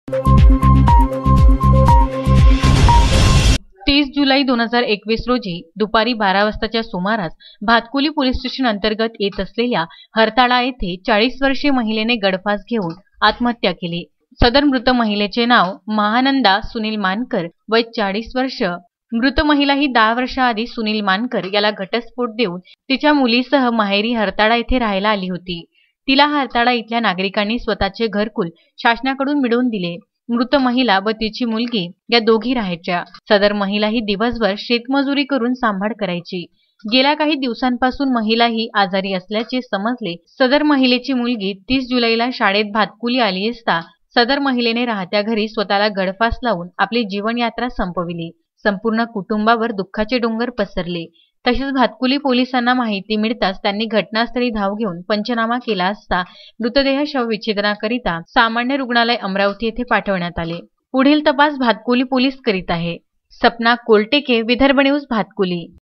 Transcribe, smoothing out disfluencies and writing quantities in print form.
30 जुलै 2021 रोजी दुपारी 12 वाजताच्या सुमारास भातकुली पोलीस स्टेशन अंतर्गत येत असलेल्या हरताळा येथे 40 वर्षीय महिलेने गळफास घेऊन आत्महत्या केली। सदर मृत महिलेचे नाव महानंदा सुनील मानकर, वय 40 वर्ष। मृत महिला ही 10 वर्षाआधी सुनील मानकर याला घटस्फोट देऊन तिच्या मुलीसह माहेरी हरताळा येथे राहायला आली होती। तिला हरताळा इथल्या नागरिकांनी स्वतःचे घरकुल शासनाकडून मिळवून दिले। मृत महिला व तिची मुलगी या दोघी राहायच्या। सदर महिला ही दिवसभर शेतमजुरी करून सांभाळ करायची। गेल्या काही दिवसांपासून महिला ही आजारी असल्याचे समजले। सदर महिलेची मुलगी 30 जुलैला शाळेत भातकुली आली असता सदर महिलेने राहत्या घरी स्वतःला गळफास लावून आपली जीवनयात्रा संपविली। संपूर्ण कुटुंबावर दुःखाचे डोंगर पसरले। तसेच भातकुली पोलिसांना माहिती मिळताच त्यांनी घटनास्थळी धाव घेऊन पंचनामा केला असता मृतदेह शवविच्छेदनाकरिता सामान्य रुग्णालय अमरावती येथे पाठवण्यात आले। पुढील तपास भातकुली पोलीस करीत आहे। सपना कोलटेके, विदर्भ न्यूज, भातकुली।